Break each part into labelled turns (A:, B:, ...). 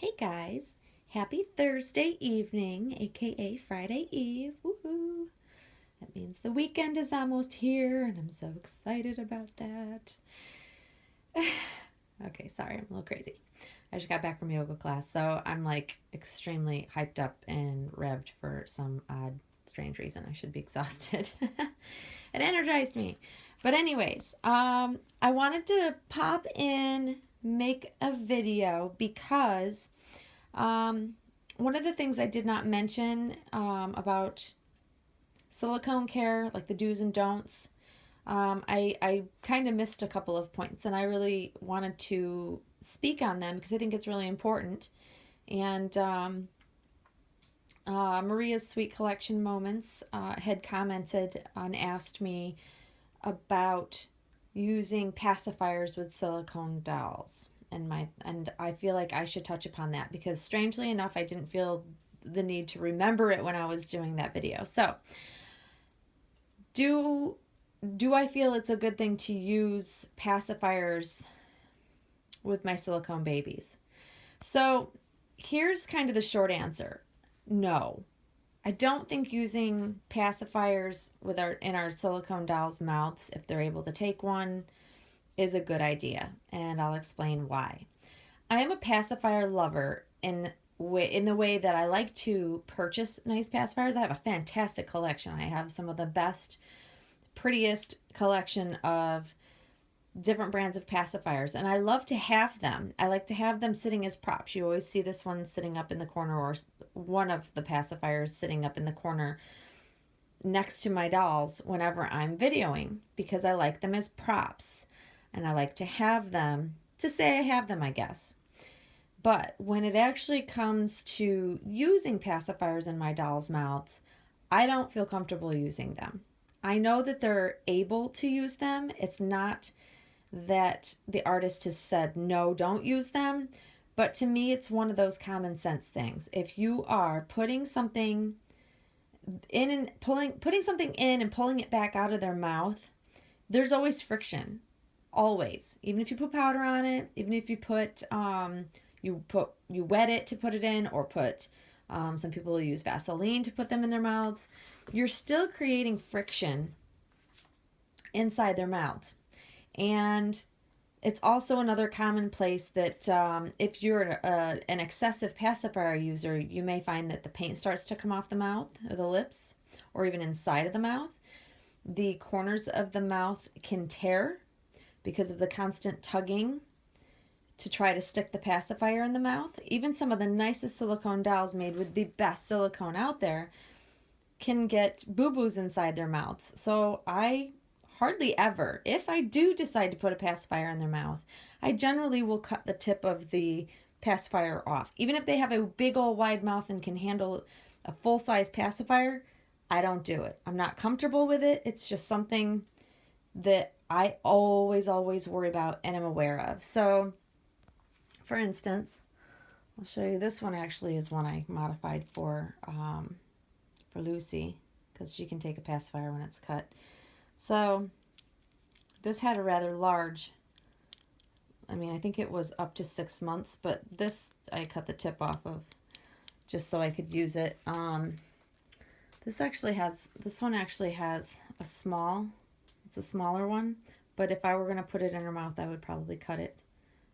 A: Hey guys, happy Thursday evening, aka Friday Eve. Woohoo! That means the weekend is almost here, and I'm so excited about that. Okay, sorry, I'm a little crazy. I just got back from yoga class, so I'm like extremely hyped up and revved for some odd, strange reason. I should be exhausted. It energized me. But, anyways, I wanted to pop in, make a video because um, one of the things I did not mention about silicone care, like the do's and don'ts, I kind of missed a couple of points, and I really wanted to speak on them because I think it's really important. And Maria's Sweet Collection Moments had commented and asked me about using pacifiers with silicone dolls, and I feel like I should touch upon that because strangely enough I didn't feel the need to remember it when I was doing that video. So, do I feel it's a good thing to use pacifiers with my silicone babies? So, here's kind of the short answer. No. I don't think using pacifiers in our silicone dolls' mouths, if they're able to take one, is a good idea, and I'll explain why. I am a pacifier lover in the way that I like to purchase nice pacifiers. I have a fantastic collection. I have some of the best, prettiest collection of different brands of pacifiers, and I love to have them. I like to have them sitting as props. You always see this one sitting up in the corner, or one of the pacifiers sitting up in the corner next to my dolls whenever I'm videoing because I like them as props, and I like to have them to say I have them, I guess. But when it actually comes to using pacifiers in my dolls' mouths, I don't feel comfortable using them. I know that they're able to use them. It's not that the artist has said, no, don't use them. But to me, it's one of those common sense things. If you are putting something in and putting something in and pulling it back out of their mouth, there's always friction. Always. Even if you put powder on it, even if you wet it to put it in, or put some people use Vaseline to put them in their mouths, you're still creating friction inside their mouths. And it's also another common place that if you're an excessive pacifier user, you may find that the paint starts to come off the mouth or the lips or even inside of the mouth. The corners of the mouth can tear because of the constant tugging to try to stick the pacifier in the mouth. Even some of the nicest silicone dolls made with the best silicone out there can get boo-boos inside their mouths. So I hardly ever, if I do decide to put a pacifier in their mouth, I generally will cut the tip of the pacifier off. Even if they have a big old wide mouth and can handle a full-size pacifier, I don't do it. I'm not comfortable with it. It's just something that I always worry about and am aware of. So, for instance, I'll show you, this one actually is one I modified for Lucy, because she can take a pacifier when it's cut. So this had a rather large, I think it was up to 6 months, but this I cut the tip off of just so I could use it. This one actually has it's a smaller one, but if I were going to put it in her mouth, I would probably cut it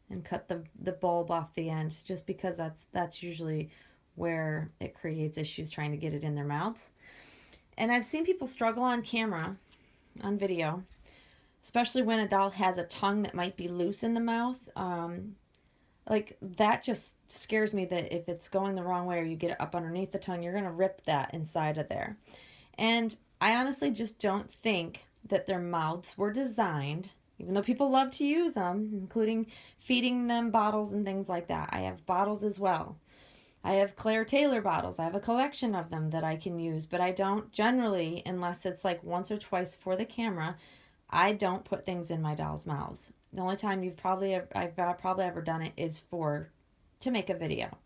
A: and cut the bulb off the end, just because that's usually where it creates issues trying to get it in their mouths. And I've seen people struggle on camera, on video, especially when a doll has a tongue that might be loose in the mouth. Like, that just scares me, that if it's going the wrong way or you get it up underneath the tongue, you're going to rip that inside of there. And I honestly just don't think that their mouths were designed, even though people love to use them, including feeding them bottles and things like that. I have bottles as well. I have Claire Taylor bottles. I have a collection of them that I can use, but I don't generally, unless it's like once or twice for the camera, I don't put things in my dolls' mouths. The only time I've probably ever done it is to make a video.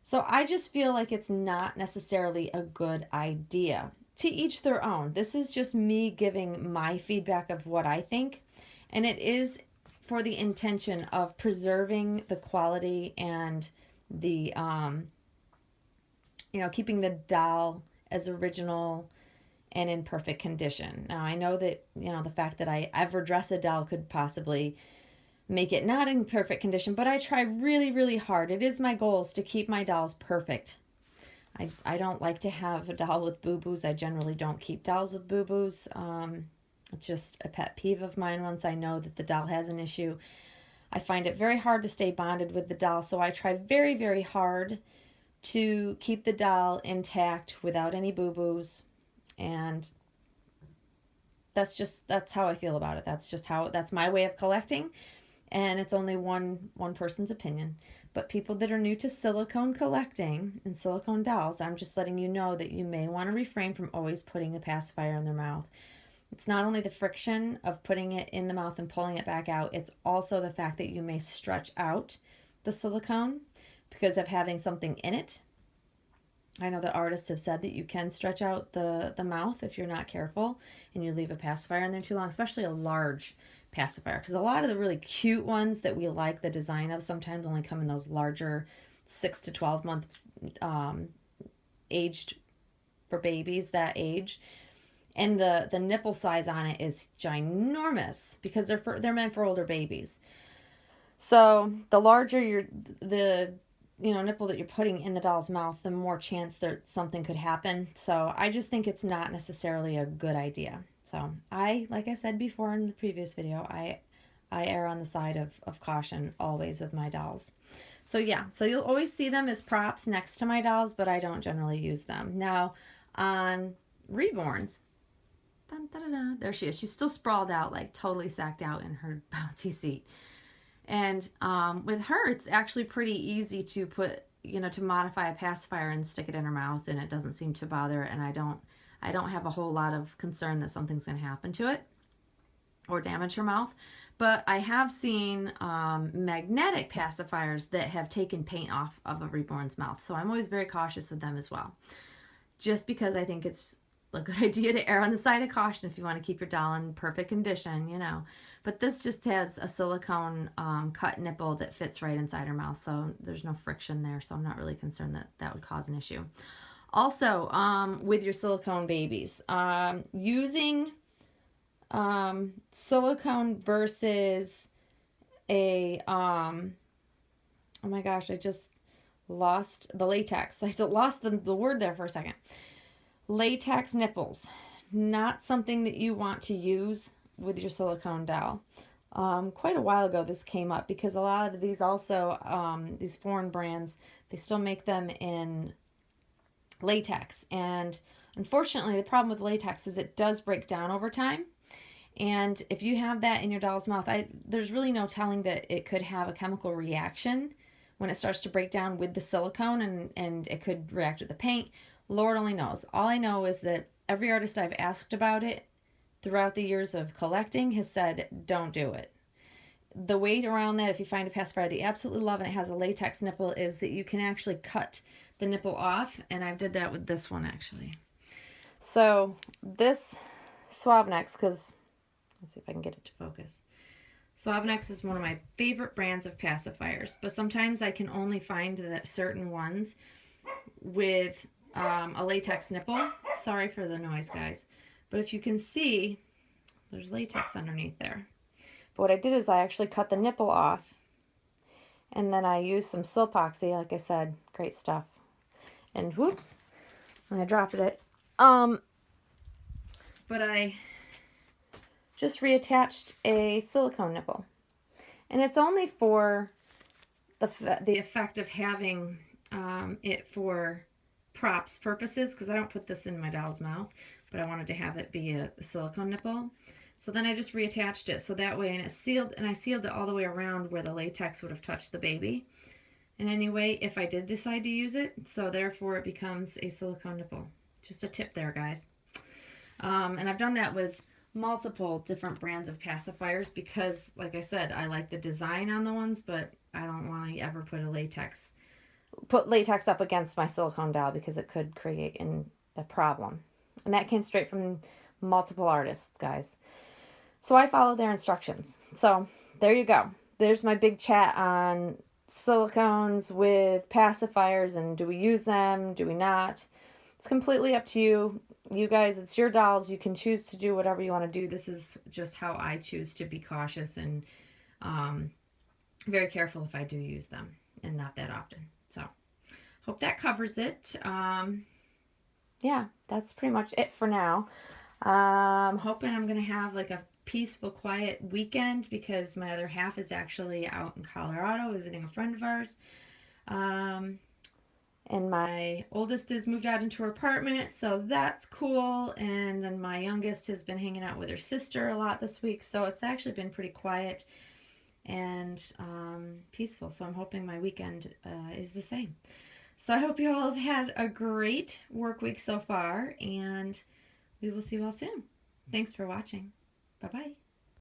A: So I just feel like it's not necessarily a good idea. To each their own. This is just me giving my feedback of what I think, and it is for the intention of preserving the quality and the keeping the doll as original and in perfect condition. Now I know that the fact that I ever dress a doll could possibly make it not in perfect condition, but I try really, really hard. It is my goals to keep my dolls perfect. I don't like to have a doll with boo-boos. I generally don't keep dolls with boo-boos. It's just a pet peeve of mine. Once I know that the doll has an issue, I find it very hard to stay bonded with the doll, so I try very, very hard to keep the doll intact without any boo-boos. And that's how I feel about it. That's my way of collecting, and it's only one person's opinion. But people that are new to silicone collecting and silicone dolls, I'm just letting you know that you may want to refrain from always putting a pacifier in their mouth. It's not only the friction of putting it in the mouth and pulling it back out, it's also the fact that you may stretch out the silicone because of having something in it. I know that artists have said that you can stretch out the mouth if you're not careful and you leave a pacifier in there too long, especially a large pacifier, because a lot of the really cute ones that we like the design of sometimes only come in those larger 6 to 12 month aged for babies that age, and the nipple size on it is ginormous because they're meant for older babies. So the larger the nipple that you're putting in the doll's mouth, the more chance that something could happen. So I just think it's not necessarily a good idea. So like I said before in the previous video, I err on the side of caution always with my dolls. So yeah, so you'll always see them as props next to my dolls, but I don't generally use them. Now on reborns, dun, dun, dun, dun, there she is. She's still sprawled out, like totally sacked out in her bouncy seat. And with her, it's actually pretty easy to put, to modify a pacifier and stick it in her mouth, and it doesn't seem to bother. And I don't have a whole lot of concern that something's going to happen to it or damage her mouth. But I have seen magnetic pacifiers that have taken paint off of a reborn's mouth. So I'm always very cautious with them as well. Just because I think it's a good idea to err on the side of caution if you want to keep your doll in perfect condition, But this just has a silicone cut nipple that fits right inside her mouth, so there's no friction there, so I'm not really concerned that would cause an issue. Also, with your silicone babies, using silicone versus a, oh my gosh, I just lost the latex. I lost the word there for a second. Latex nipples, not something that you want to use with your silicone doll. Quite a while ago this came up because a lot of these also, these foreign brands, they still make them in latex. And unfortunately, the problem with latex is it does break down over time. And if you have that in your doll's mouth, there's really no telling that it could have a chemical reaction when it starts to break down with the silicone, and it could react with the paint. Lord only knows. All I know is that every artist I've asked about it throughout the years of collecting has said, don't do it. The way around that, if you find a pacifier that you absolutely love and it has a latex nipple, is that you can actually cut the nipple off, and I did that with this one actually. So this Suavenex, because let's see if I can get it to focus. Suavenex is one of my favorite brands of pacifiers, but sometimes I can only find that certain ones with a latex nipple. Sorry for the noise, guys. But if you can see, there's latex underneath there. But what I did is I actually cut the nipple off, and then I used some Silpoxy, like I said, great stuff. And whoops, I dropped it. But I just reattached a silicone nipple. And it's only for the effect of having it for props purposes, because I don't put this in my doll's mouth, but I wanted to have it be a silicone nipple. So then I just reattached it so that way, and it's sealed, and I sealed it all the way around where the latex would have touched the baby. And anyway, if I did decide to use it, so therefore it becomes a silicone nipple. Just a tip there, guys. And I've done that with multiple different brands of pacifiers because, like I said, I like the design on the ones, but I don't want to ever put latex up against my silicone doll because it could create a problem. And that came straight from multiple artists, guys. So I follow their instructions. So there you go. There's my big chat on silicones with pacifiers, and do we use them? Do we not? It's completely up to you. You guys, it's your dolls. You can choose to do whatever you want to do. This is just how I choose to be cautious and very careful if I do use them, and not that often. So, hope that covers it. Yeah, that's pretty much it for now. Hoping I'm going to have like a peaceful, quiet weekend because my other half is actually out in Colorado visiting a friend of ours. And my oldest has moved out into her apartment, so that's cool. And then my youngest has been hanging out with her sister a lot this week, so it's actually been pretty quiet and peaceful. So I'm hoping my weekend is the same. So I hope you all have had a great work week so far, and we will see you all soon. Thanks for watching. Bye-bye.